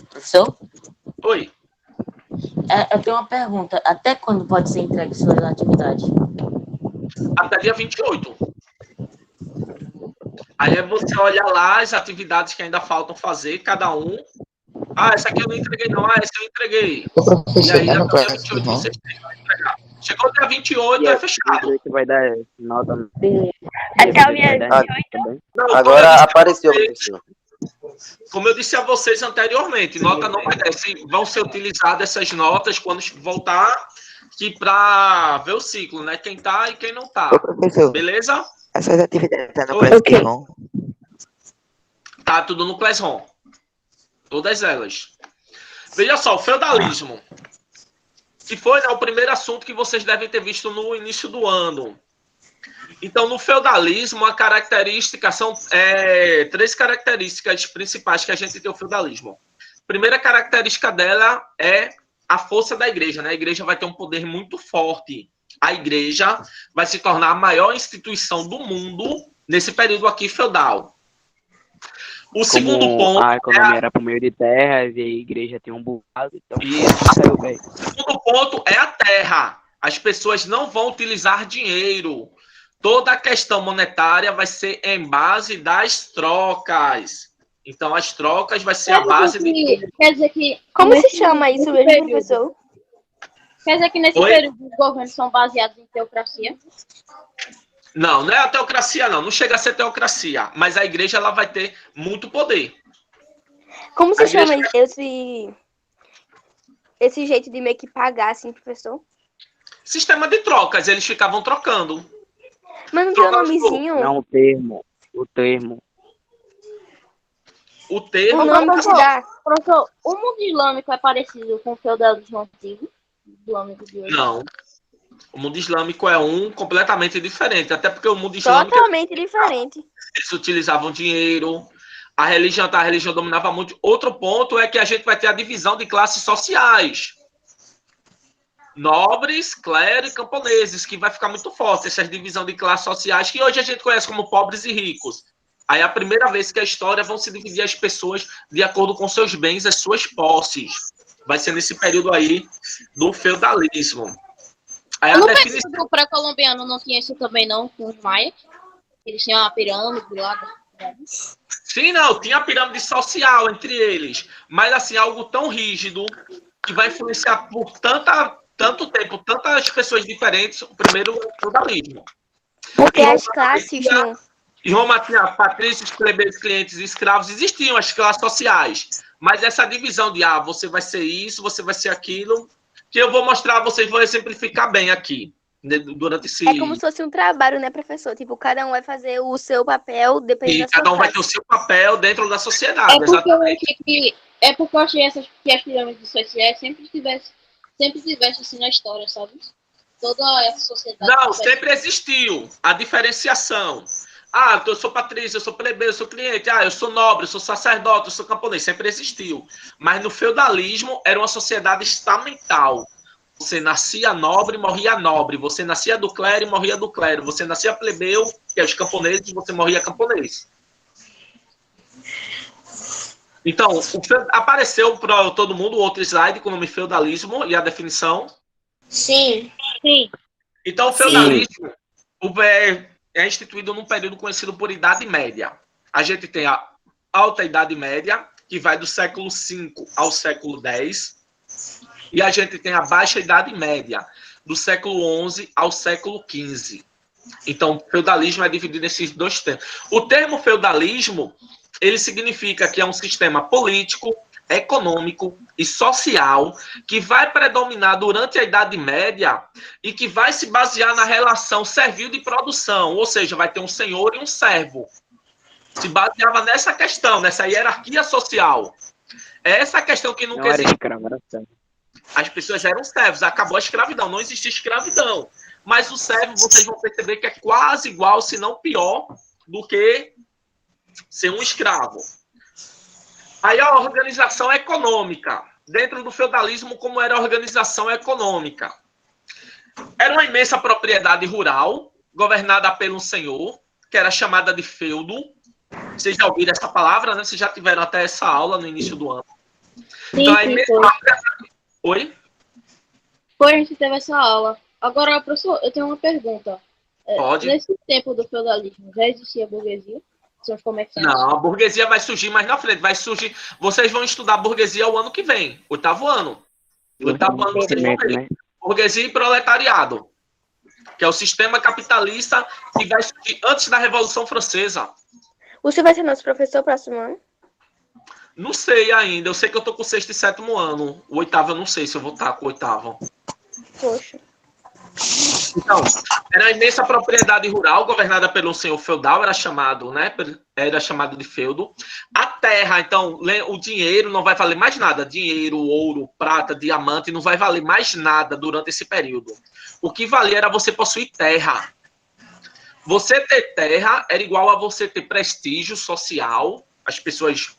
Professor, Oi. eu tenho uma pergunta. Até quando pode ser entregue suas atividades? Até dia 28. Aí você olha lá as atividades que ainda faltam fazer, cada um. Essa aqui eu não entreguei, não. Essa eu entreguei. Ô, E professor, aí, é no até o dia Classroom? 28 vocês têm que entregar. Chegou dia 28, é fechado. Que vai dar nota. Até o dia 28? Não, Agora apareceu, professor. como eu disse a vocês anteriormente, nota não vai dar. Vão ser utilizadas essas notas quando voltar para ver o ciclo, né? Quem tá e quem não tá. Ô, professor, Beleza? essas atividades tá no Oi. Classroom? Tá tudo no Classroom. Todas elas. Veja só, o feudalismo. Que foi, né, o primeiro assunto que vocês devem ter visto no início do ano. Então, no feudalismo, a característica são 3 características principais que a gente tem o feudalismo. A primeira característica dela é a força da igreja, né? A igreja vai ter um poder muito forte. A igreja vai se tornar a maior instituição do mundo nesse período aqui feudal. O segundo ponto. A economia era por meio de terras e a igreja tem um bocado, então. O segundo ponto é a terra. As pessoas não vão utilizar dinheiro. Toda a questão monetária vai ser em base das trocas. Então, as trocas vai ser a base de. Quer dizer que. Como se chama isso mesmo, professor? Quer dizer que nesse período os governos são baseados em teocracia? Não, não é a teocracia, não. Não chega a ser teocracia. Mas a igreja ela vai ter muito poder. Como se chama esse jeito de meio que pagar, assim, professor? Sistema de trocas. Eles ficavam trocando. Mas não tem um nomezinho? Não, o termo. O termo. O termo. O nome que se dá. Professor, o mundo islâmico é parecido com o feudalismo antigo? Islâmico de hoje? Não. O mundo islâmico é completamente diferente. Até porque o mundo islâmico... Totalmente diferente. Eles utilizavam dinheiro. A religião dominava muito. Outro ponto é que a gente vai ter a divisão de classes sociais. Nobres, clero e camponeses, que vai ficar muito forte. Essa divisão de classes sociais, que hoje a gente conhece como pobres e ricos. Aí é a primeira vez que a história vão se dividir as pessoas de acordo com seus bens, as suas posses. Vai ser nesse período aí do feudalismo. Aí no período do pré-colombiano não tinha isso também, não, com os maias? Eles tinham uma pirâmide lá. Sim, não, tinha a pirâmide social entre eles. Mas, assim, algo tão rígido que vai influenciar por tanto tempo, tantas pessoas diferentes, o primeiro feudalismo. Porque as classes não... Em Roma tinha patrícios, plebeus, clientes e escravos, existiam as classes sociais. Mas essa divisão de, você vai ser isso, você vai ser aquilo, que eu vou mostrar a vocês, vou exemplificar bem aqui, né, durante esse... É como se fosse um trabalho, né, professor? Tipo, cada um vai fazer o seu papel, dependendo da sua cada um vai classe. ter o seu papel dentro da sociedade, É porque eu achei que as pirâmides sociais sempre tivesse assim na história, sabe? Toda essa sociedade... Não, sempre existiu a diferenciação. Eu sou patrício, eu sou plebeu, eu sou cliente. Eu sou nobre, eu sou sacerdote, eu sou camponês. Sempre existiu. Mas no feudalismo era uma sociedade estamental. Você nascia nobre e morria nobre. Você nascia do clero e morria do clero. Você nascia plebeu, que é os camponeses, e você morria camponês. Então, apareceu para todo mundo o outro slide com o nome feudalismo e a definição. Sim. Então, o feudalismo é instituído num período conhecido por Idade Média. A gente tem a Alta Idade Média, que vai do século V ao século X, e a gente tem a Baixa Idade Média, do século XI ao século XV. Então, o feudalismo é dividido nesses dois termos. O termo feudalismo, ele significa que é um sistema político, econômico e social que vai predominar durante a Idade Média e que vai se basear na relação servil de produção, ou seja, vai ter um senhor e um servo. Se baseava nessa questão, nessa hierarquia social. É essa questão que nunca existiu. As pessoas eram servos, acabou a escravidão, não existe escravidão. Mas o servo, vocês vão perceber que é quase igual, se não pior, do que ser um escravo. Aí a organização econômica. Dentro do feudalismo, como era a organização econômica? Era uma imensa propriedade rural, governada pelo senhor, que era chamada de feudo. Vocês já ouviram essa palavra, né? Vocês já tiveram até essa aula no início do ano. Sim, Então, aí, sim, mesmo... foi. Oi? Foi, a gente teve essa aula. Agora, professor, eu tenho uma pergunta. Pode. Nesse tempo do feudalismo, já existia burguesia? São os comerciantes? Não, a burguesia vai surgir mais na frente. Vai surgir. Vocês vão estudar burguesia o ano que vem, 8º ano. 8º ano vocês vão ver. Né? Burguesia e proletariado, que é o sistema capitalista que vai surgir antes da Revolução Francesa. O senhor vai ser nosso professor próximo ano? Não sei ainda. Eu sei que eu tô com o 6º e 7º ano. O 8º eu não sei se eu vou estar com o 8º. Poxa. Então, era a imensa propriedade rural governada pelo senhor feudal, era chamado, né? Era chamado de feudo. A terra, então, o dinheiro não vai valer mais nada. Dinheiro, ouro, prata, diamante, não vai valer mais nada durante esse período. O que valia era você possuir terra. Você ter terra era igual a você ter prestígio social, as pessoas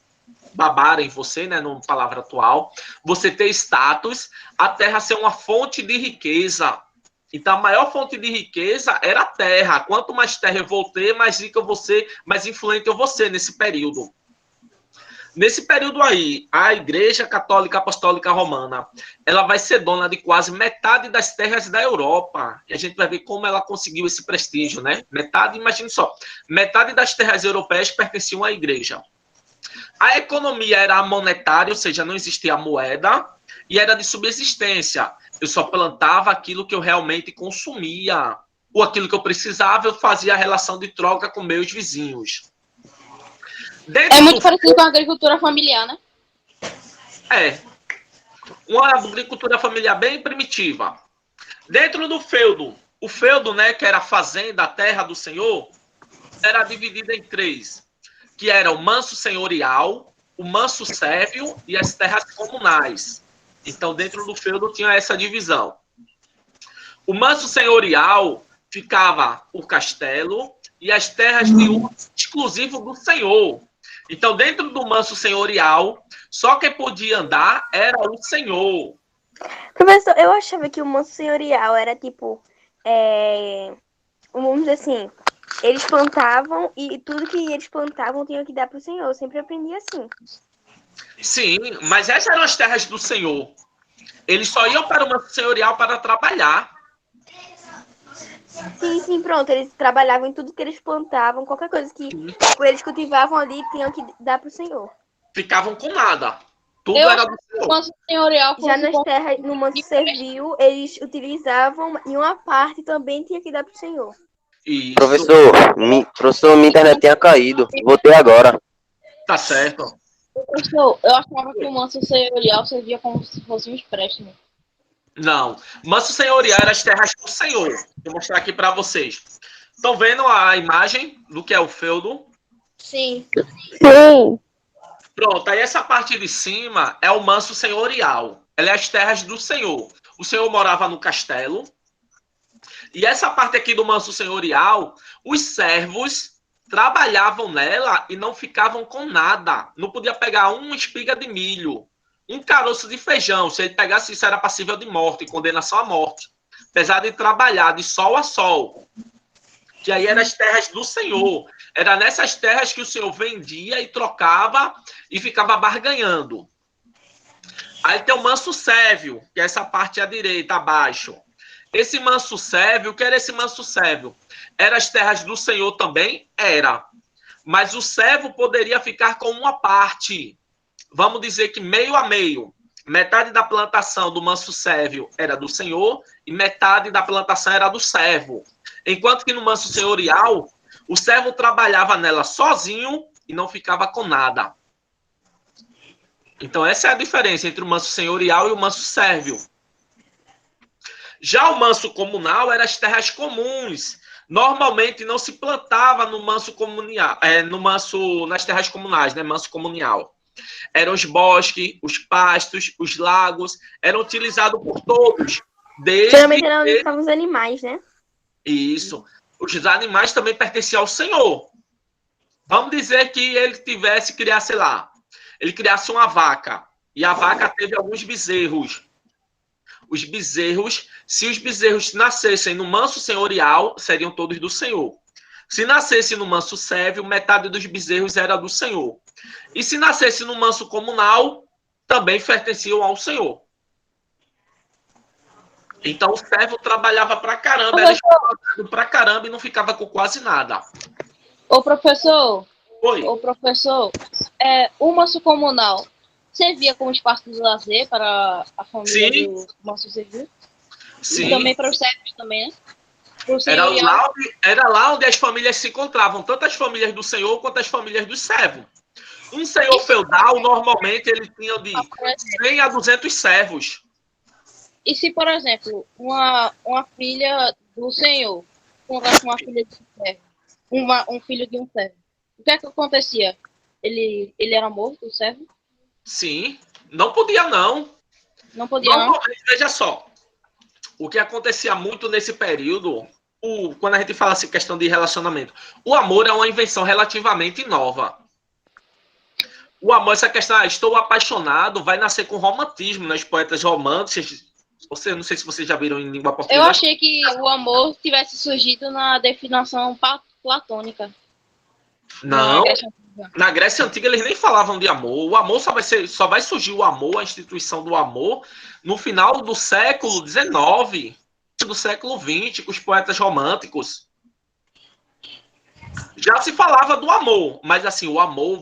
babarem você, né, numa palavra atual. Você ter status, a terra ser uma fonte de riqueza. Então, a maior fonte de riqueza era a terra. Quanto mais terra eu vou ter, mais rica eu vou ser, mais influente eu vou ser nesse período. Nesse período aí, a Igreja Católica Apostólica Romana, ela vai ser dona de quase metade das terras da Europa. E a gente vai ver como ela conseguiu esse prestígio, né? Metade, imagine só, metade das terras europeias pertenciam à Igreja. A economia era monetária, ou seja, não existia moeda, e era de subsistência. Eu só plantava aquilo que eu realmente consumia, ou aquilo que eu precisava, eu fazia a relação de troca com meus vizinhos. É muito parecido com a agricultura familiar, né? É. Uma agricultura familiar bem primitiva. Dentro do feudo, o feudo, né, que era a fazenda, a terra do senhor, era dividida em 3, que era o manso senhorial, o manso sérvio e as terras comunais. Então, dentro do feudo tinha essa divisão. O manso senhorial ficava o castelo e as terras de uso exclusivo do senhor. Então, dentro do manso senhorial, só quem podia andar era o senhor. Professor, eu achava que o manso senhorial era tipo, vamos dizer assim, eles plantavam e tudo que eles plantavam tinham que dar pro senhor. Eu sempre aprendi assim. Sim, mas essas eram as terras do senhor. Eles só iam para o manso senhorial para trabalhar. Sim, pronto. Eles trabalhavam em tudo que eles plantavam, qualquer coisa que eles cultivavam ali, tinham que dar pro senhor. Ficavam com nada. Tudo Eu era acho do que o senhor. manso senhorial Já fosse nas terras, no manso servil, eles utilizavam e uma parte também tinha que dar pro senhor. Isso. Professor, minha internet tinha caído. Voltei agora. Tá certo. Professor, eu achava que o manso senhorial servia como se fosse um empréstimo. Não. Manso senhorial era as terras do senhor. Vou mostrar aqui para vocês. Estão vendo a imagem do que é o feudo? Sim. Sim. Pronto, aí essa parte de cima é o manso senhorial. Ela é as terras do senhor. O senhor morava no castelo. E essa parte aqui do manso senhorial, os servos trabalhavam nela e não ficavam com nada. Não podia pegar uma espiga de milho, um caroço de feijão. Se ele pegasse isso, era passível de morte, condenação à morte. Apesar de trabalhar de sol a sol. Que aí eram as terras do senhor. Era nessas terras que o senhor vendia e trocava e ficava barganhando. Aí tem o manso sérvio, que é essa parte à direita, abaixo. Esse manso sérvio, o que era esse manso sérvio? Era as terras do senhor também? Era. Mas o servo poderia ficar com uma parte. Vamos dizer que meio a meio. Metade da plantação do manso sérvio era do senhor e metade da plantação era do servo. Enquanto que no manso senhorial, o servo trabalhava nela sozinho e não ficava com nada. Então essa é a diferença entre o manso senhorial e o manso sérvio. Já o manso comunal eram as terras comuns. Normalmente não se plantava no manso comunal, nas terras comunais, né? Manso comunal. Eram os bosques, os pastos, os lagos, eram utilizados por todos. Geralmente era onde ficavam os animais, né? Isso. Os animais também pertenciam ao senhor. Vamos dizer que ele criasse, sei lá, ele criasse uma vaca. E a vaca teve alguns bezerros. Os bezerros, se os bezerros nascessem no manso senhorial, seriam todos do senhor. Se nascesse no manso sérvio, metade dos bezerros era do senhor. E se nascesse no manso comunal, também pertenciam ao senhor. Então o servo trabalhava pra caramba, era explorado pra caramba e não ficava com quase nada. Ô professor, Oi. o manso comunal servia como espaço de lazer para a família Sim. do manso servil? Sim. E também para os servos também, né? Pro Era senhorial. lá onde as famílias se encontravam, tanto as famílias do senhor quanto as famílias dos servos. Um senhor feudal, normalmente, ele tinha de 100 a 200 servos. E se, por exemplo, uma filha do senhor encontrasse uma filha de um servo, um filho de um servo, o que é que acontecia? Ele era morto, o servo? Sim, não podia não. Não podia, não? Normalmente, veja só, o que acontecia muito nesse período, quando a gente fala assim, questão de relacionamento, o amor é uma invenção relativamente nova. O amor, essa questão, estou apaixonado, vai nascer com romantismo, né? Os poetas românticos. Não sei se vocês já viram em língua portuguesa. Eu achei que o amor tivesse surgido na definição platônica. Não. Na Grécia Antiga. Na Grécia Antiga eles nem falavam de amor. O amor só vai surgir o amor, a instituição do amor, no final do século XIX, do século XX, com os poetas românticos. Já se falava do amor, mas assim, o amor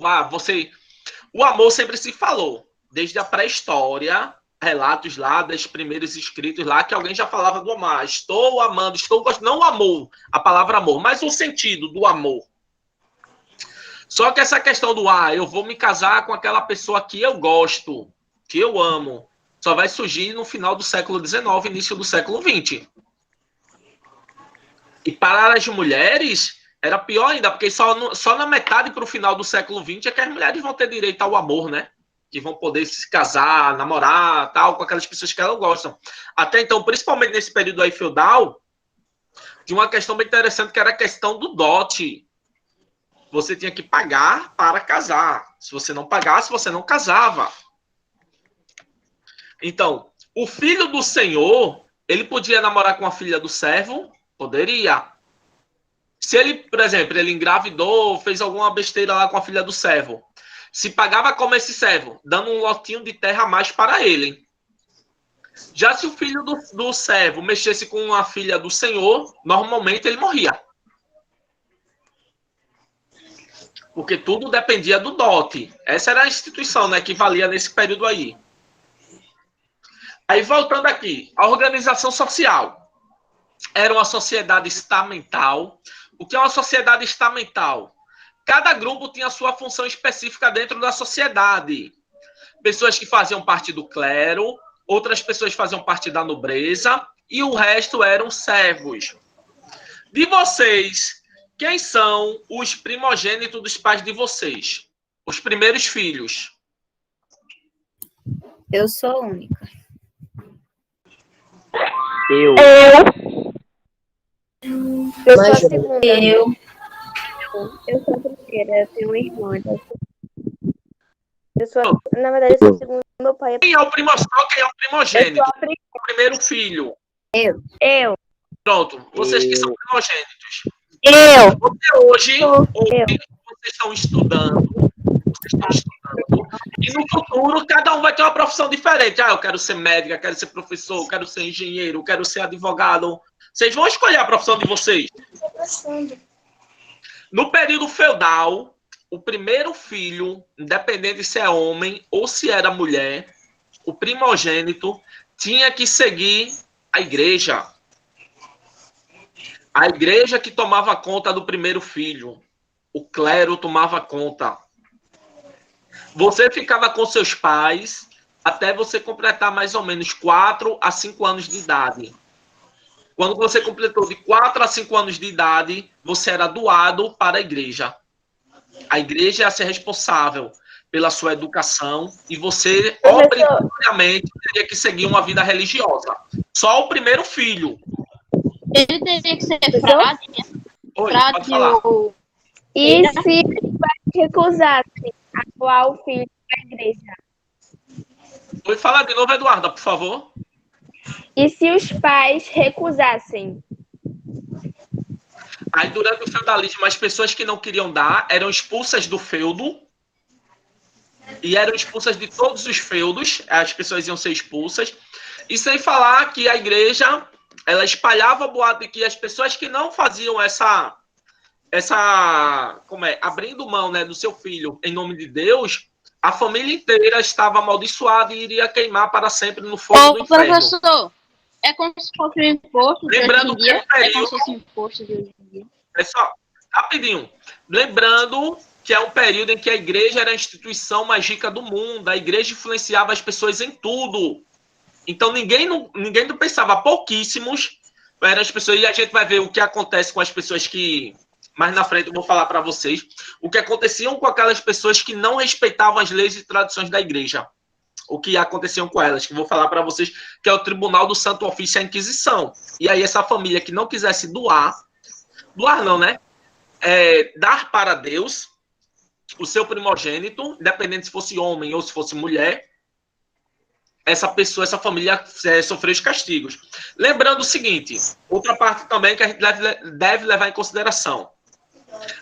o amor sempre se falou, desde a pré-história, relatos lá dos primeiros escritos lá, que alguém já falava do amar. Estou amando, estou gostando. Não o amor, a palavra amor, mas o sentido do amor. Só que essa questão do eu vou me casar com aquela pessoa que eu gosto, que eu amo, só vai surgir no final do século XIX, início do século XX. E para as mulheres, era pior ainda, porque só na metade para o final do século XX é que as mulheres vão ter direito ao amor, né? Que vão poder se casar, namorar, tal, com aquelas pessoas que elas gostam. Até então, principalmente nesse período aí feudal, tinha uma questão bem interessante que era a questão do dote. Você tinha que pagar para casar. Se você não pagasse, você não casava. Então, o filho do senhor, ele podia namorar com a filha do servo? Poderia. Se ele, por exemplo, ele engravidou, fez alguma besteira lá com a filha do servo, se pagava como esse servo, dando um lotinho de terra a mais para ele. Já se o filho do servo mexesse com a filha do senhor, normalmente ele morria. Porque tudo dependia do dote. Essa era a instituição, né, que valia nesse período aí. Aí, voltando aqui, a organização social. Era uma sociedade estamental. O que é uma sociedade estamental? Cada grupo tinha a sua função específica dentro da sociedade. Pessoas que faziam parte do clero, outras pessoas faziam parte da nobreza, e o resto eram servos. De vocês, quem são os primogênitos dos pais de vocês? Os primeiros filhos. Eu sou a única. Eu. Eu sou a segunda. Eu sou a primeira, eu tenho uma irmã. Na verdade, eu sou a segunda. Meu pai é. Quem é o primogênito? Eu sou a O primeiro filho. Eu. Pronto, vocês que são primogênitos. Eu. Você hoje vocês estão estudando, e no futuro cada um vai ter uma profissão diferente. Eu quero ser médica, quero ser professor, quero ser engenheiro, quero ser advogado. Vocês vão escolher a profissão de vocês. No período feudal, o primeiro filho, independente se é homem ou se era mulher, o primogênito tinha que seguir a igreja. A igreja que tomava conta do primeiro filho. O clero tomava conta. Você ficava com seus pais até você completar mais ou menos 4 a 5 anos de idade. Quando você completou de 4 a 5 anos de idade, você era doado para a igreja. A igreja ia ser responsável pela sua educação e você, obrigatoriamente, teria que seguir uma vida religiosa. Só o primeiro filho. Ele teria que ser frade, né? Oi, Frade pode falar. E se os pais recusassem a doar o filho para a igreja? Oi, fala de novo, Eduarda, por favor. E se os pais recusassem? Aí, durante o feudalismo, as pessoas que não queriam dar eram expulsas do feudo. e eram expulsas de todos os feudos, as pessoas iam ser expulsas, e sem falar que a igreja, ela espalhava boato de que as pessoas que não faziam abrindo mão, né, do seu filho em nome de Deus, a família inteira estava amaldiçoada e iria queimar para sempre no fogo do inferno. Professor, é como se fosse um imposto de Lembrando hoje em dia? que É como se fosse um imposto de hoje em dia. Pessoal, rapidinho. Lembrando que é um período em que a igreja era a instituição mais rica do mundo, a igreja influenciava as pessoas em tudo. Então ninguém não pensava, pouquíssimos eram as pessoas, e a gente vai ver o que acontece com as pessoas que, mais na frente eu vou falar para vocês, o que aconteciam com aquelas pessoas que não respeitavam as leis e tradições da igreja. O que aconteciam com elas, que eu vou falar para vocês, que é o Tribunal do Santo Ofício e a Inquisição. E aí essa família que não quisesse doar não, né? Dar para Deus o seu primogênito, independente se fosse homem ou se fosse mulher, essa família sofreu os castigos. Lembrando o seguinte, outra parte também que a gente deve levar em consideração.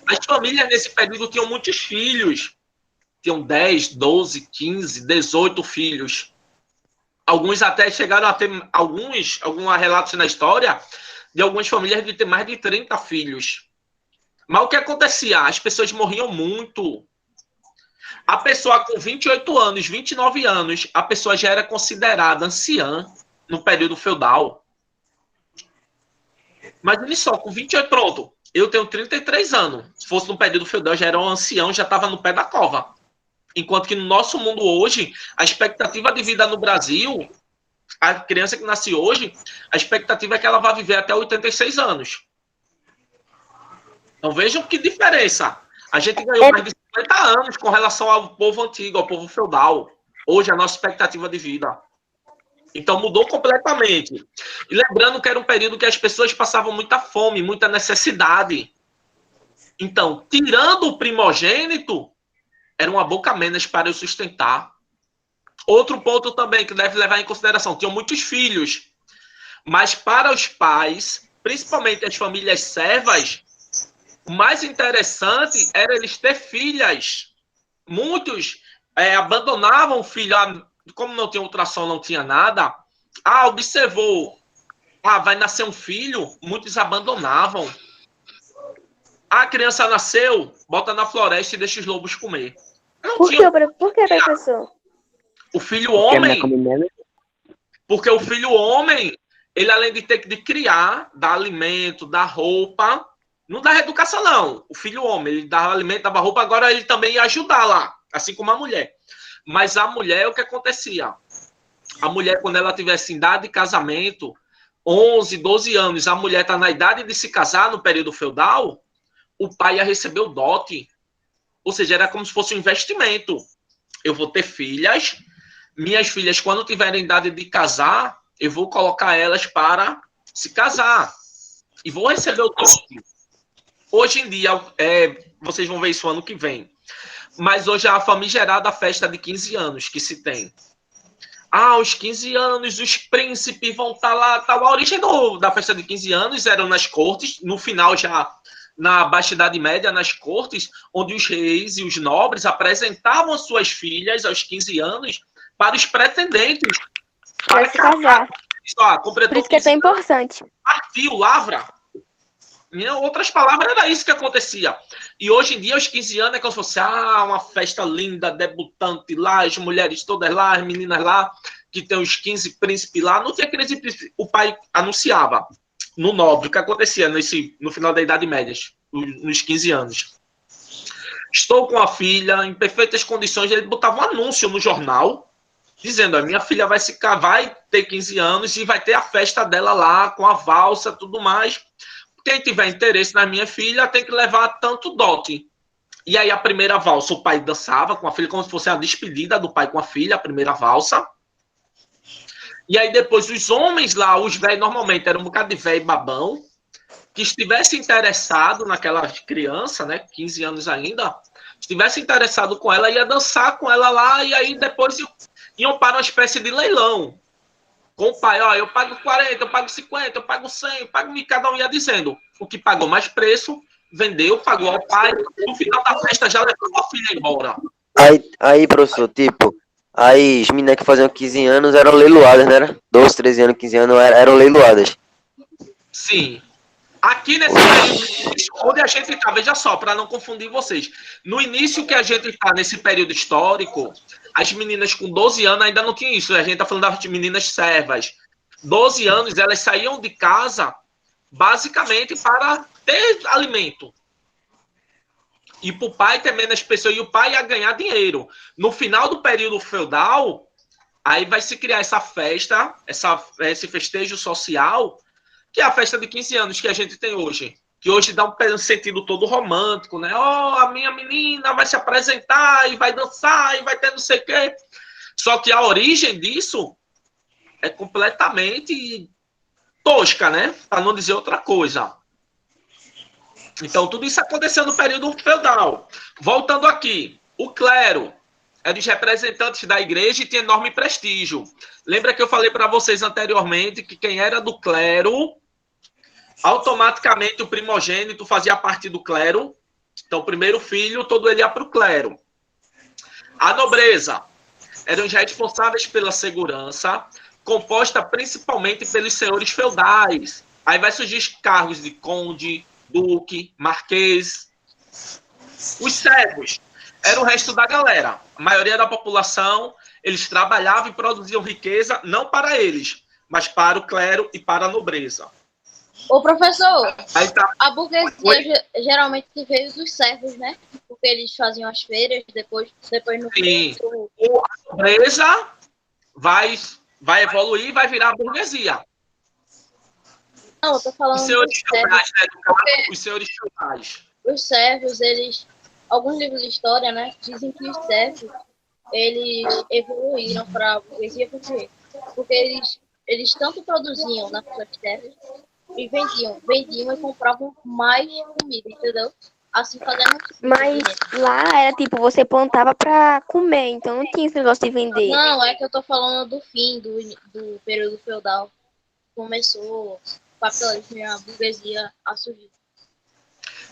As famílias nesse período tinham muitos filhos. Tinham 10, 12, 15, 18 filhos. Alguns até chegaram a ter alguns relatos na história de algumas famílias de ter mais de 30 filhos. Mas o que acontecia? As pessoas morriam muito. A pessoa com 28 anos, 29 anos, a pessoa já era considerada anciã no período feudal. Imagine só, com 28, pronto. Eu tenho 33 anos. Se fosse no período feudal, já era um ancião, já estava no pé da cova. Enquanto que no nosso mundo hoje, a expectativa de vida no Brasil, a criança que nasce hoje, a expectativa é que ela vai viver até 86 anos. Então vejam que diferença. A gente ganhou mais de 50 anos com relação ao povo antigo, ao povo feudal. Hoje a nossa expectativa de vida. Então mudou completamente. E lembrando que era um período que as pessoas passavam muita fome, muita necessidade. Então, tirando o primogênito, era uma boca menos para eu sustentar. Outro ponto também que deve levar em consideração, tinham muitos filhos. Mas para os pais, principalmente as famílias servas, o mais interessante era eles ter filhas. Muitos abandonavam o filho. Como não tinha ultrassom, não tinha nada. Observou. Vai nascer um filho. Muitos abandonavam. A criança nasceu, bota na floresta e deixa os lobos comer. Por que, professor? O filho homem... Porque o filho homem, ele além de ter que criar, dar alimento, dar roupa, não dá educação, não. O filho homem, ele dava alimento, dava roupa, agora ele também ia ajudar lá, assim como a mulher. Mas a mulher, o que acontecia? A mulher, quando ela tivesse idade de casamento, 11, 12 anos, a mulher está na idade de se casar no período feudal, o pai ia receber o dote. Ou seja, era como se fosse um investimento. Eu vou ter filhas, minhas filhas, quando tiverem idade de casar, eu vou colocar elas para se casar. E vou receber o dote. Hoje em dia, vocês vão ver isso ano que vem. Mas hoje é a famigerada festa de 15 anos que se tem. Os 15 anos, os príncipes vão estar lá. Tal. A origem da festa de 15 anos eram nas cortes, no final já na Baixa Idade Média, nas cortes, onde os reis e os nobres apresentavam suas filhas aos 15 anos para os pretendentes. Para se casar. Por isso que é tão importante. Partiu, lavra. Em outras palavras, era isso que acontecia. E hoje em dia, aos 15 anos, é como se fosse uma festa linda, debutante lá, as mulheres todas lá, as meninas lá, que tem os 15 príncipes lá. Não tinha 15 príncipes. O pai anunciava no nobre o que acontecia no final da Idade Média, nos 15 anos. Estou com a filha, em perfeitas condições. Ele botava um anúncio no jornal, dizendo, a minha filha vai ter 15 anos e vai ter a festa dela lá, com a valsa, tudo mais. Quem tiver interesse na minha filha tem que levar tanto dote. E aí a primeira valsa, o pai dançava com a filha, como se fosse a despedida do pai com a filha, a primeira valsa. E aí depois os homens lá, os velhos, normalmente eram um bocado de velho babão, que estivesse interessado naquela criança, né, 15 anos ainda, estivesse interessado com ela, ia dançar com ela lá, e aí depois iam para uma espécie de leilão. Com o pai, eu pago 40, eu pago 50, eu pago 100, eu pago 1.000, cada um ia dizendo. O que pagou mais preço, vendeu, pagou ao pai, no final da festa já levou a filha embora. Aí, professor, tipo, aí as meninas que faziam 15 anos eram leiloadas, né? 12, 13 anos, 15 anos eram leiloadas. Sim. Aqui nesse período, onde a gente está, veja só, para não confundir vocês. No início que a gente está nesse período histórico, as meninas com 12 anos ainda não tinham isso. A gente está falando das meninas servas. 12 anos, elas saíam de casa basicamente para ter alimento. E para o pai ter menos pessoas, e o pai ia ganhar dinheiro. No final do período feudal, aí vai se criar essa festa, esse festejo social, que é a festa de 15 anos que a gente tem hoje. Que hoje dá um sentido todo romântico, né? Oh, a minha menina vai se apresentar e vai dançar e vai ter não sei o quê. Só que a origem disso é completamente tosca, né? Para não dizer outra coisa. Então, tudo isso aconteceu no período feudal. Voltando aqui, o clero é dos representantes da igreja e tinha enorme prestígio. Lembra que eu falei para vocês anteriormente que quem era do clero, automaticamente o primogênito fazia parte do clero. Então, o primeiro filho, todo ele ia para o clero. A nobreza eram os responsáveis pela segurança, composta principalmente pelos senhores feudais. Aí vai surgir cargos de conde, duque, marquês. Os servos eram o resto da galera. A maioria da população, eles trabalhavam e produziam riqueza, não para eles, mas para o clero e para a nobreza. Ô, professor, Aí tá. a burguesia geralmente veio dos servos, né? Porque eles faziam as feiras, depois no Sim. fim, A nobreza vai evoluir e vai virar a burguesia. Não, eu tô falando Os senhores dos servos. feudais, né? Do caso, os senhores feudais. Os servos, eles... Alguns livros de história, né? Dizem que os servos, eles evoluíram para a burguesia por quê? Porque eles tanto produziam nas suas terras e vendiam e compravam mais comida, entendeu? Assim fazendo... Mas lá era tipo, você plantava pra comer, então não tinha esse negócio de vender. Não, é que eu tô falando do fim do período feudal. Começou o capitalismo e a burguesia a surgir.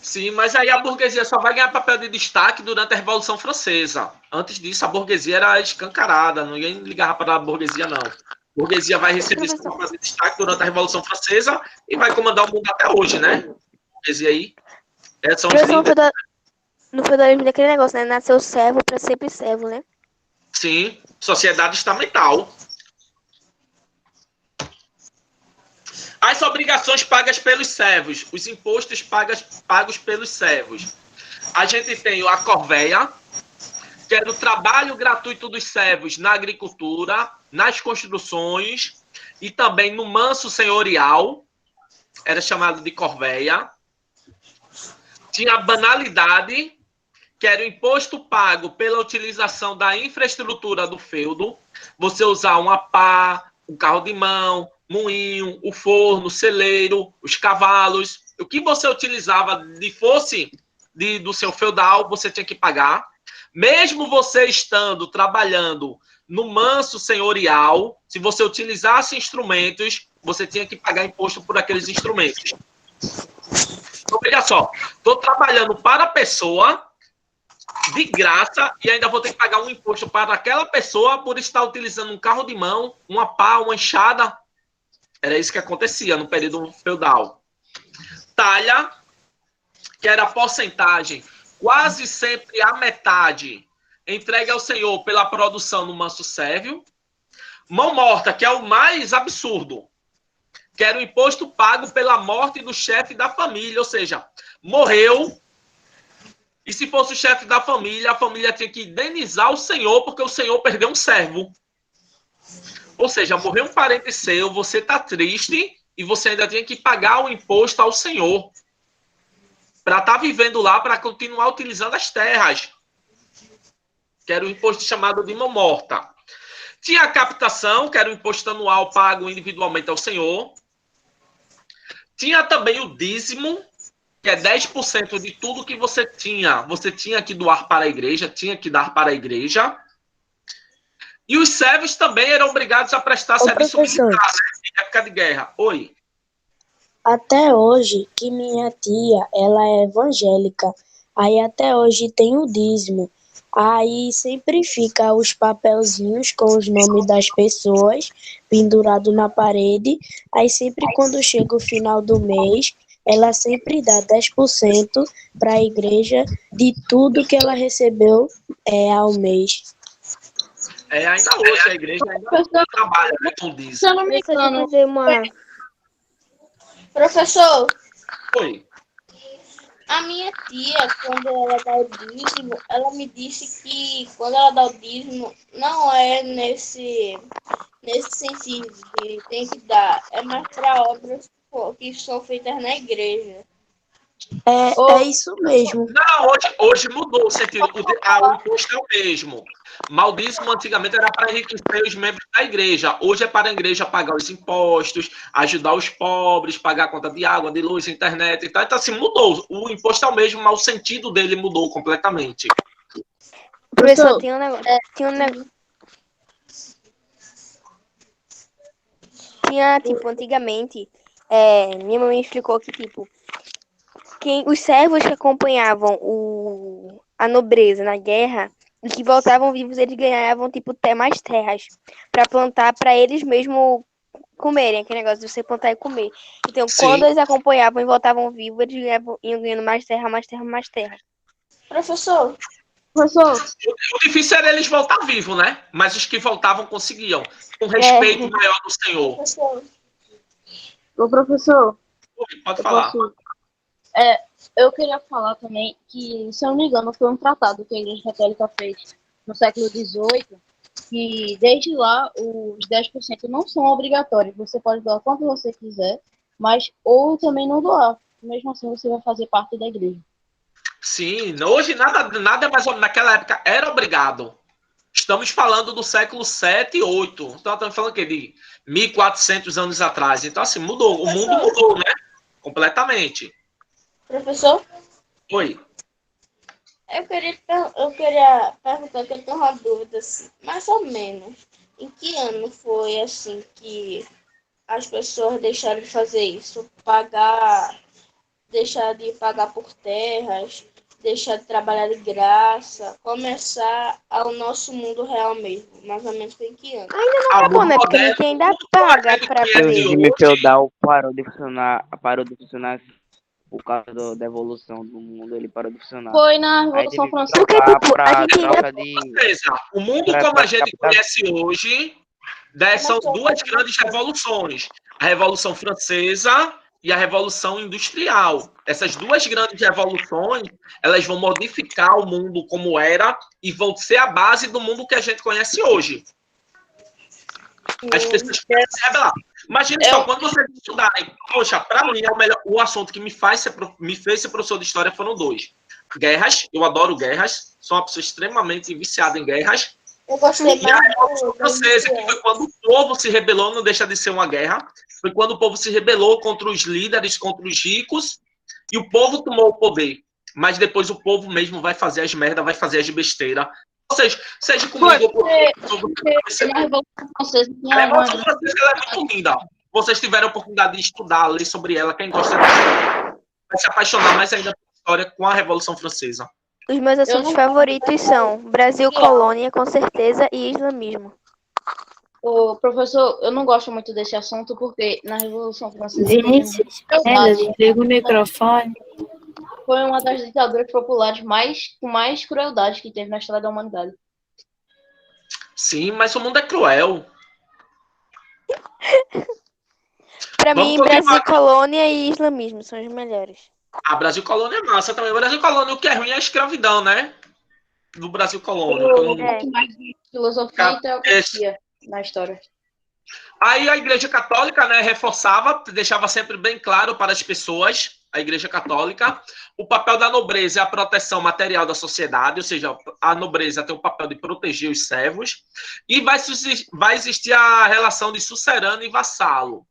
Sim, mas aí a burguesia só vai ganhar papel de destaque durante a Revolução Francesa. Antes disso, a burguesia era escancarada, ninguém ligava para a burguesia, não. A burguesia vai receber isso para fazer destaque durante a Revolução Francesa e vai comandar o mundo até hoje, né? A burguesia aí. São os líderes. No feudalismo daquele negócio, né? Nasceu servo pra sempre servo, né? Sim, sociedade estamental. As obrigações pagas pelos servos, os impostos pagos pelos servos. A gente tem a corvéia, que era o trabalho gratuito dos servos na agricultura, nas construções e também no manso senhorial, era chamado de corvéia. Tinha a banalidade, que era o imposto pago pela utilização da infraestrutura do feudo. Você usar uma pá, um carro de mão, moinho, o forno, o celeiro, os cavalos. O que você utilizava do seu feudal, você tinha que pagar. Mesmo você estando trabalhando no manso senhorial, se você utilizasse instrumentos, você tinha que pagar imposto por aqueles instrumentos. Então, veja só, estou trabalhando para a pessoa de graça e ainda vou ter que pagar um imposto para aquela pessoa por estar utilizando um carro de mão, uma pá, uma enxada. Era isso que acontecia no período feudal. Talha, que era a porcentagem, quase sempre a metade, entregue ao senhor pela produção no manso sérvio. Mão morta, que é o mais absurdo, que era o imposto pago pela morte do chefe da família, ou seja, morreu, e se fosse o chefe da família, a família tinha que indenizar o senhor, porque o senhor perdeu um servo. Ou seja, morreu um parente seu, você está triste e você ainda tinha que pagar o imposto ao senhor para estar vivendo lá, para continuar utilizando as terras, que era o imposto chamado de mão morta. Tinha a captação, que era o imposto anual pago individualmente ao senhor. Tinha também o dízimo, que é 10% de tudo que você tinha que doar para a igreja, tinha que dar para a igreja. E os servos também eram obrigados a prestar serviço militar, né, em época de guerra. Oi. Até hoje, que minha tia, ela é evangélica, aí até hoje tem o dízimo. Aí sempre fica os papelzinhos com os nomes das pessoas pendurado na parede. Aí sempre quando chega o final do mês, ela sempre dá 10% para a igreja de tudo que ela recebeu ao mês. Ainda hoje a igreja ainda trabalha, né, com dízimo. Se eu não me Deixa eu engano, fazer uma. professor, Foi. a minha tia, quando ela dá o dízimo, ela me disse que quando ela dá o dízimo, não é nesse sentido de tem que dar, é mais para obras que são feitas na igreja. É isso mesmo. Não, hoje mudou o sentido. O imposto é o mesmo. Maldíssimo antigamente era para enriquecer os membros da igreja. Hoje é para a igreja pagar os impostos, ajudar os pobres, pagar a conta de água, de luz, internet e tal. Então, assim, mudou. O imposto é o mesmo, mas o sentido dele mudou completamente. Professor, tinha um negócio. Tinha, tipo, antigamente, minha mãe explicou que, tipo, os servos que acompanhavam a nobreza na guerra e que voltavam vivos, eles ganhavam, tipo, mais terras para plantar para eles mesmos comerem, aquele negócio de você plantar e comer. Então, quando eles acompanhavam e voltavam vivos, eles iam ganhando mais terra, mais terra, mais terra. Professor, O difícil era eles voltar vivos, né? Mas os que voltavam conseguiam. Com respeito maior do Senhor. professor, Pode falar. eu queria falar também que, se eu não me engano, foi um tratado que a Igreja Católica fez no século XVIII, que desde lá os 10% não são obrigatórios. Você pode doar quanto você quiser, mas ou também não doar. Mesmo assim, você vai fazer parte da igreja. Sim, hoje nada é mais ou menos. Naquela época era obrigado. Estamos falando do século 7 e 8. Então, estamos falando que de 1.400 anos atrás. Então, assim, mudou. O mundo mudou, né? Completamente. Professor, Oi. eu queria perguntar, que eu tenho uma dúvida, assim, mais ou menos. Em que ano foi, assim, que as pessoas deixaram de fazer isso? Deixar de pagar por terras, deixar de trabalhar de graça, começar ao nosso mundo real mesmo. Mais ou menos foi em que ano? Ainda não acabou, né? Porque a gente ainda paga pra O poder. regime feudal parou de funcionar por causa da evolução do mundo, ele parou de funcionar. Foi na Aí Revolução teve que Francesa. trocar tipo, a pra gente ainda- troca de... O mundo como a gente conhece hoje, são duas grandes revoluções. A Revolução Francesa e a Revolução Industrial. Essas duas grandes revoluções, elas vão modificar o mundo como era e vão ser a base do mundo que a gente conhece hoje. As pessoas querem se rebelar. Imagina só, quando vocês estudarem, poxa, para mim, o assunto que me fez ser professor de história foram dois. Guerras, eu adoro guerras, sou uma pessoa extremamente viciada em guerras. Eu gostei E a Revolução Francesa, que foi quando o povo se rebelou, não deixa de ser uma guerra, foi quando o povo se rebelou contra os líderes, contra os ricos, e o povo tomou o poder. Mas depois o povo mesmo vai fazer as merdas, vai fazer as besteiras. Vocês, seja comigo, na Revolução Francesa. a Revolução Francesa ela é muito linda. Vocês tiveram a oportunidade de estudar, ler sobre ela. Quem gosta de história vai se apaixonar mais ainda pela história com a Revolução Francesa. Os meus assuntos favoritos são Brasil, colônia, com certeza, e islamismo. Ô, professor, eu não gosto muito desse assunto porque na Revolução Francesa Vinícius, desliga o microfone. foi uma das ditaduras populares com mais crueldade que teve na história da humanidade. Sim, mas o mundo é cruel. Pra Vamos mim, continuar. Brasil, colônia e islamismo são os melhores. A Brasil Colônia é massa também. O Brasil Colônia, o que é ruim é a escravidão, né? Do Brasil Colônia. Mais de filosofia e teologia na história. Aí a Igreja Católica, né, reforçava, deixava sempre bem claro para as pessoas, a Igreja Católica, o papel da nobreza é a proteção material da sociedade, ou seja, a nobreza tem o papel de proteger os servos, e vai existir a relação de sucerano e vassalo.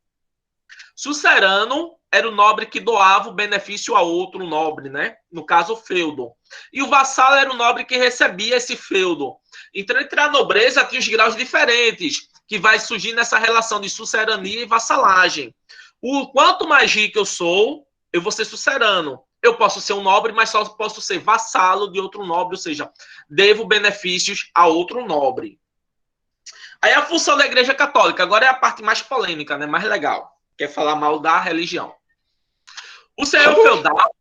Sucerano era o nobre que doava o benefício a outro nobre, né? No caso, o feudo. E o vassalo era o nobre que recebia esse feudo. Então, entre a nobreza tinha os graus diferentes, que vai surgir nessa relação de sucerania e vassalagem. O quanto mais rico eu sou, eu vou ser sucerano. Eu posso ser um nobre, mas só posso ser vassalo de outro nobre, ou seja, devo benefícios a outro nobre. Aí a função da Igreja Católica, agora é a parte mais polêmica, né? Mais legal, que é falar mal da religião. O senhor feudal,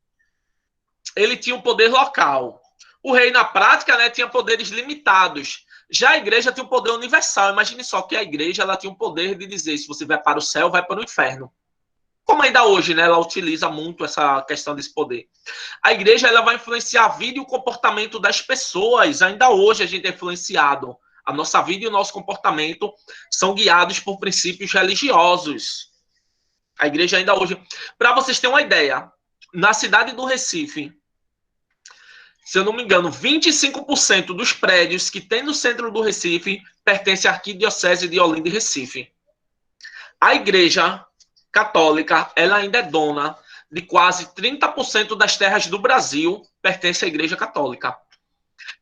ele tinha um poder local. O rei, na prática, né, tinha poderes limitados. Já a igreja tinha um poder universal. Imagine só que a igreja ela tinha um poder de dizer se você vai para o céu, vai para o inferno. Como ainda hoje, né, ela utiliza muito essa questão desse poder. A igreja ela vai influenciar a vida e o comportamento das pessoas. Ainda hoje a gente é influenciado. A nossa vida e o nosso comportamento são guiados por princípios religiosos. A igreja ainda hoje... Para vocês terem uma ideia, na cidade do Recife, se eu não me engano, 25% dos prédios que tem no centro do Recife pertencem à Arquidiocese de Olinda e Recife. A igreja católica, ela ainda é dona de quase 30% das terras do Brasil, pertence à Igreja Católica.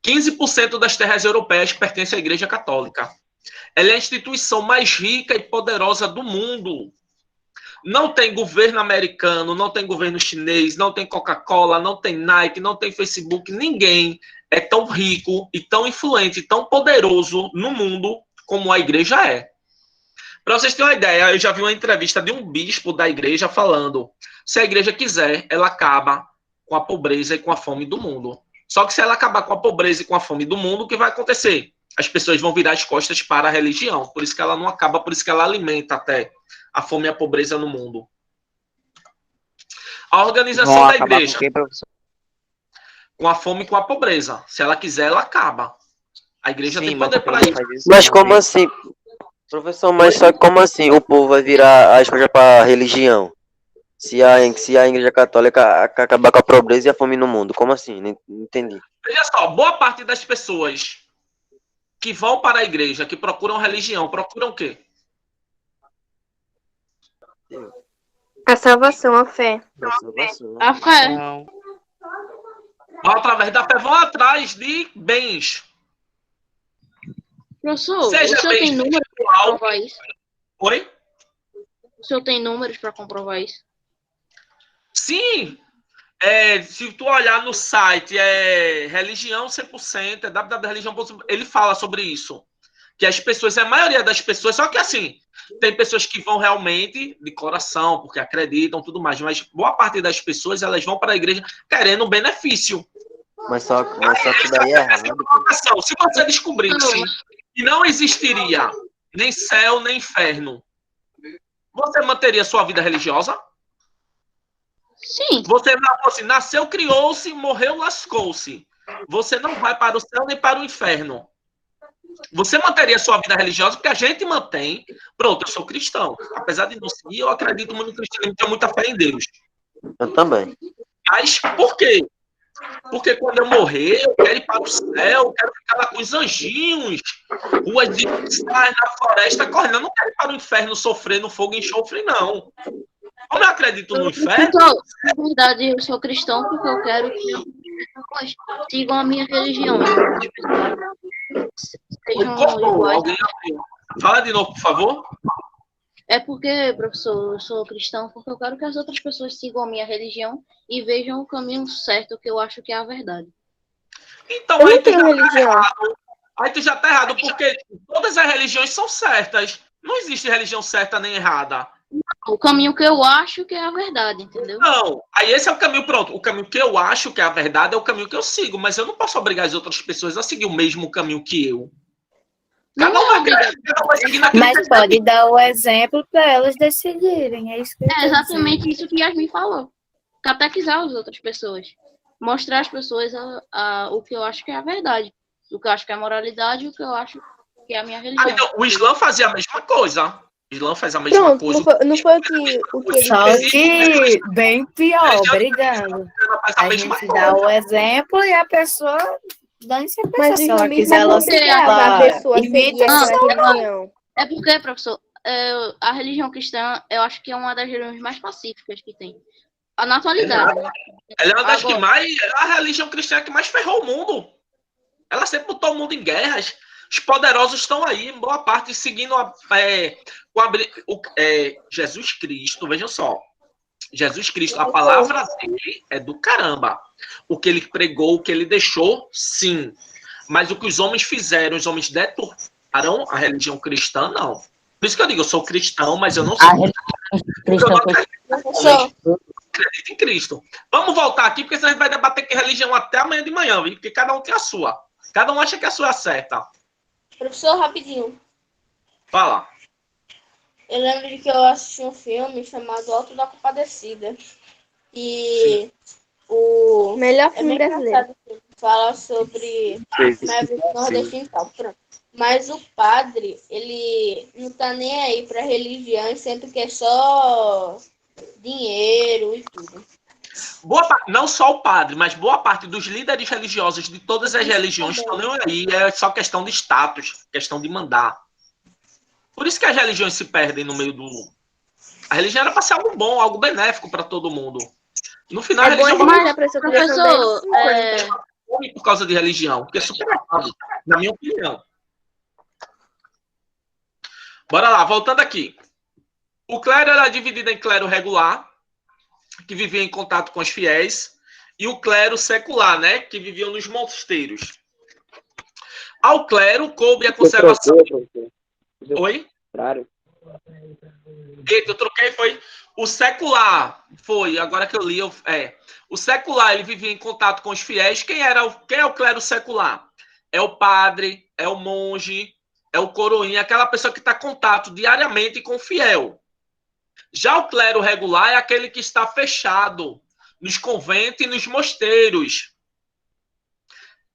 15% das terras europeias pertencem à Igreja Católica. Ela é a instituição mais rica e poderosa do mundo. Não tem governo americano, não tem governo chinês, não tem Coca-Cola, não tem Nike, não tem Facebook. Ninguém é tão rico e tão influente, tão poderoso no mundo como a igreja é. Para vocês terem uma ideia, eu já vi uma entrevista de um bispo da igreja falando: se a igreja quiser, ela acaba com a pobreza e com a fome do mundo. Só que se ela acabar com a pobreza e com a fome do mundo, o que vai acontecer? As pessoas vão virar as costas para a religião. Por isso que ela não acaba, por isso que ela alimenta até a fome e a pobreza no mundo. A organização da igreja, com quem, professor? com a fome e com a pobreza. Se ela quiser, ela acaba. A igreja Sim, tem mas poder para isso. Mas como assim? Professor, mas só que como assim o povo vai virar as coisas para a religião? Se a Igreja Católica acabar com a pobreza e a fome no mundo, como assim? Não entendi. Veja só, boa parte das pessoas que vão para a igreja, que procuram religião, procuram o quê? A salvação, a fé. A fé. Não. Através da fé vão atrás de bens. Professor, Seja o senhor bem tem números para espiritual. comprovar isso? Oi? O senhor tem números para comprovar isso? Sim. Se tu olhar no site, religião 100%, é www.religião.com, ele fala sobre isso. Que as pessoas, a maioria das pessoas, só que assim, tem pessoas que vão realmente de coração, porque acreditam, tudo mais, mas boa parte das pessoas, elas vão para a igreja querendo um benefício. Mas só que daí é errado. Se você descobrisse que não existiria nem céu, nem inferno, você manteria sua vida religiosa? Sim. Você nasceu, criou-se, morreu, lascou-se. Você não vai para o céu nem para o inferno. Você manteria sua vida religiosa, porque a gente mantém. Pronto, eu sou cristão. Apesar de não seguir, eu acredito muito no cristianismo, tenho muita fé em Deus. Eu também. Mas por quê? Porque quando eu morrer, eu quero ir para o céu, eu quero ficar lá com os anjinhos, ruas de cristais na floresta correndo. Eu não quero ir para o inferno sofrer no fogo e enxofre, não. Como eu acredito no inferno... Então, na verdade, eu sou cristão porque eu quero que as pessoas sigam a minha religião. Sejam iguais. Fala de novo, por favor. É porque, professor, eu sou cristão porque eu quero que as outras pessoas sigam a minha religião e vejam o caminho certo, que eu acho que é a verdade. Então, Eu aí não tu já tenho tá religião. errado. Aí tu já tá errado, porque todas as religiões são certas. Não existe religião certa nem errada. O caminho que eu acho que é a verdade, entendeu? Não, aí esse é o caminho, pronto. O caminho que eu acho que é a verdade é o caminho que eu sigo, mas eu não posso obrigar as outras pessoas a seguir o mesmo caminho que eu. Cada um vai seguir naquilo que Mas pode dar o exemplo para elas decidirem. É isso que eu É tô exatamente isso que Yasmin falou. Catequizar as outras pessoas. Mostrar às pessoas o que eu acho que é a verdade. O que eu acho que é a moralidade e o que eu acho que é a minha religião. então, o Islã fazia a mesma coisa. O Islã faz a mesma Pronto, coisa. não foi o que ele Só fez. que bem pior, obrigado. Ela faz a A mesma gente coisa. dá o exemplo e a pessoa dá em sequência. Mas o Se ela islamismo quiser, ela porque obrigava a pessoa a seguir imita aquela religião. É porque, professor, a religião cristã, eu acho que é uma das religiões mais pacíficas que tem. Na atualidade, né? Ela é uma das que Agora, mais... A religião cristã que mais ferrou o mundo. Ela sempre botou o mundo em guerras. Os poderosos estão aí, em boa parte, seguindo Jesus Cristo. Vejam só. Jesus Cristo, a palavra dele é do caramba. O que ele pregou, o que ele deixou, sim. Mas o que os homens fizeram, os homens deturparam a religião cristã, não. Por isso que eu digo, eu sou cristão, mas eu não sou. A religião Eu não cristã acredito em Cristo. Vamos voltar aqui, porque senão a gente vai debater que religião até amanhã de manhã, viu? Porque cada um tem a sua. Cada um acha que a sua é certa. Professor, rapidinho. Fala. Eu lembro de que eu assisti um filme chamado Alto da Compadecida. E o Melhor é filme bem brasileiro. engraçado que fala sobre nordestino e tal. Pronto. Mas o padre, ele não tá nem aí pra religião e sempre quer só dinheiro e tudo. Não só o padre, mas boa parte dos líderes religiosos de todas as religiões estão nem aí. É só questão de status, questão de mandar. Por isso que as religiões se perdem no meio do... A religião era para ser algo bom, algo benéfico para todo mundo. No final, a religião Professor, morre por causa de religião, porque é super errado, na minha opinião. Bora lá, voltando aqui. O clero era dividido em clero regular, que vivia em contato com os fiéis, e o clero secular, né, que viviam nos mosteiros. Ao clero coube a conservação... Oi? Eita, eu troquei, foi... O secular foi, agora que eu li, o secular, ele vivia em contato com os fiéis. Quem é o clero secular? É o padre, é o monge, é o coroinha, aquela pessoa que está em contato diariamente com o fiel. Já o clero regular é aquele que está fechado nos conventos e nos mosteiros.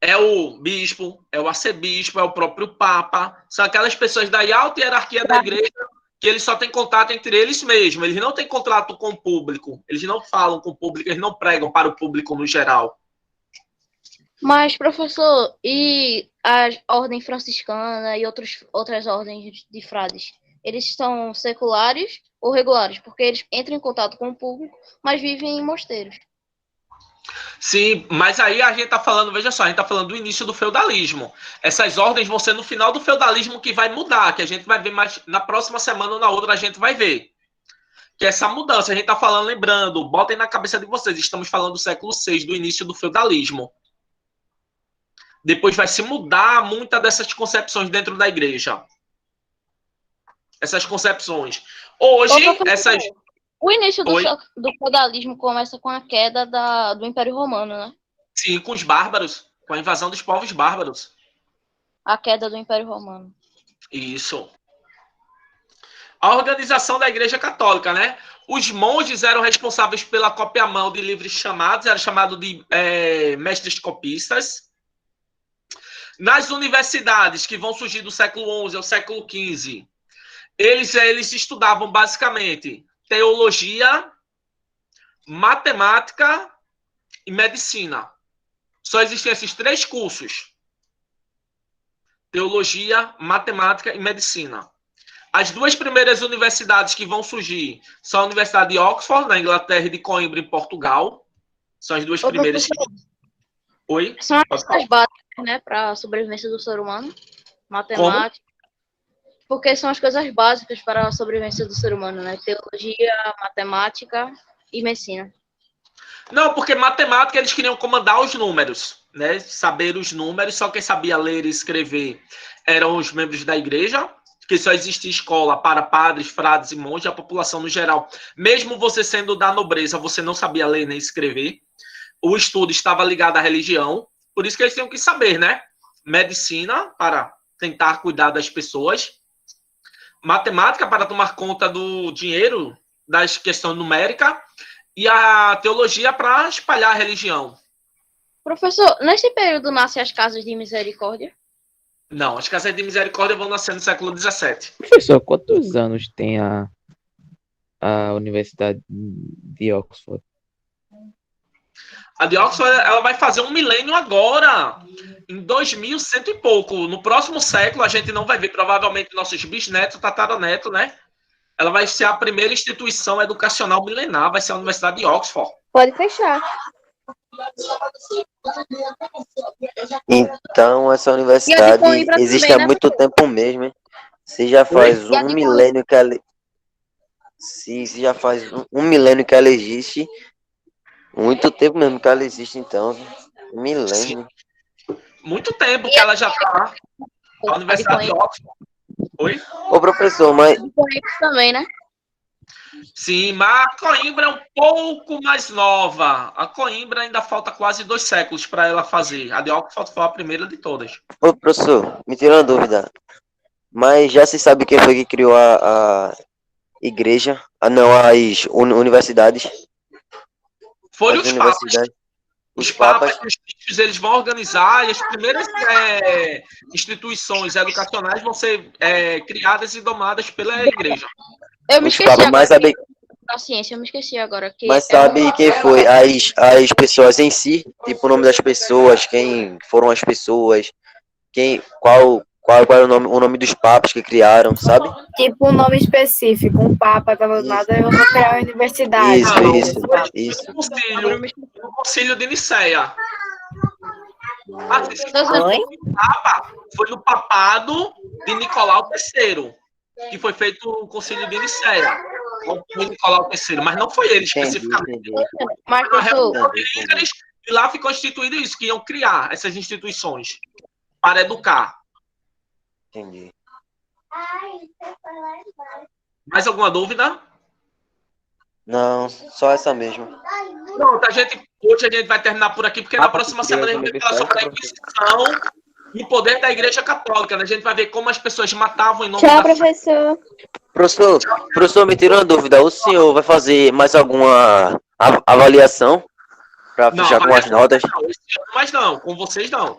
É o bispo, é o arcebispo, é o próprio papa. São aquelas pessoas da alta hierarquia da igreja que eles só têm contato entre eles mesmos. Eles não têm contato com o público. Eles não falam com o público, eles não pregam para o público no geral. mas, professor, e a ordem franciscana e outras ordens de frades? Eles são seculares ou regulares? Porque eles entram em contato com o público, mas vivem em mosteiros. Sim, mas aí a gente está falando, veja só, a gente está falando do início do feudalismo. Essas ordens vão ser no final do feudalismo que vai mudar, que a gente vai ver mais na próxima semana ou na outra a gente vai ver. Que essa mudança, a gente está falando, lembrando, botem na cabeça de vocês, estamos falando do século VI, do início do feudalismo. Depois vai se mudar muitas dessas concepções dentro da igreja. Essas concepções. Hoje, essas... O início do feudalismo começa com a queda do Império Romano, né? Sim, com os bárbaros, com a invasão dos povos bárbaros. A queda do Império Romano. Isso. A organização da Igreja Católica, né? Os monges eram responsáveis pela cópia-mão de livros chamados, era chamado de mestres copistas. Nas universidades que vão surgir do século XI ao século XV, eles estudavam basicamente teologia, matemática e medicina. Só existem esses 3 cursos. Teologia, matemática e medicina. As 2 primeiras universidades que vão surgir são a Universidade de Oxford, na Inglaterra, e de Coimbra, em Portugal. São as 2 primeiras. Oi? São as básicas, né, para a sobrevivência do ser humano. Matemática. Como? Porque são as coisas básicas para a sobrevivência do ser humano, né? Teologia, matemática e medicina. Não, porque matemática eles queriam comandar os números, né? Saber os números, só quem sabia ler e escrever eram os membros da igreja, que só existia escola para padres, frades e monges, a população no geral. Mesmo você sendo da nobreza, você não sabia ler nem escrever. O estudo estava ligado à religião, por isso que eles tinham que saber, né? Medicina, para tentar cuidar das pessoas. Matemática, para tomar conta do dinheiro, das questões numéricas, e a teologia para espalhar a religião. Professor, nesse período nascem as casas de misericórdia? Não, as casas de misericórdia vão nascer no século XVII. Professor, quantos anos tem a Universidade de Oxford? A de Oxford, ela vai fazer 1 milênio agora, em 2100 e pouco. No próximo século, a gente não vai ver, provavelmente, nossos bisnetos, tataranetos, né? Ela vai ser a primeira instituição educacional milenar, vai ser a Universidade de Oxford. Pode fechar. Então, essa universidade existe há muito tempo mesmo, hein? Você já faz 1 milênio que ela... Se já faz um milênio que ela existe. Muito tempo mesmo que ela existe, então. Um milênio. Muito tempo que ela já está na Universidade de Oxford. Oi? Ô, professor, mas Também, né? Sim, mas a Coimbra é um pouco mais nova. A Coimbra ainda falta quase 2 séculos para ela fazer. A de Oxford foi a primeira de todas. ô, professor, me tira uma dúvida. Mas já se sabe quem foi que criou a igreja? Ah, não, as universidades. Foram As os papas. universidades. Os papas e os bispos, eles vão organizar e as primeiras instituições educacionais vão ser criadas e domadas pela igreja. Eu me Os esqueci papas, agora. mas sabe, Da ciência, eu me esqueci agora. Que mas sabe quem foi? As pessoas em si? Tipo, o nome das pessoas, quem foram as pessoas, qual é o nome dos papas que criaram, sabe? Tipo um nome específico, um papa tava do nada, eu vou criar uma universidade. Isso. O concílio de Nicéia. O papa foi no papado de Nicolau III, que foi feito o concílio de Nicéia. O Nicolau III, mas não foi ele especificamente. Mas, E lá ficou instituído isso, que iam criar essas instituições para educar. Entendi. Mais alguma dúvida? Não, só essa mesmo. Pronto, hoje a gente vai terminar por aqui, porque na próxima semana a gente vai falar sobre a Inquisição e o poder da Igreja Católica. Né? A gente vai ver como as pessoas matavam em nome Tchau, da professor. Professor, me tira uma dúvida. O senhor vai fazer mais alguma avaliação para fechar com as notas? Não, esse ano mais não, com vocês não.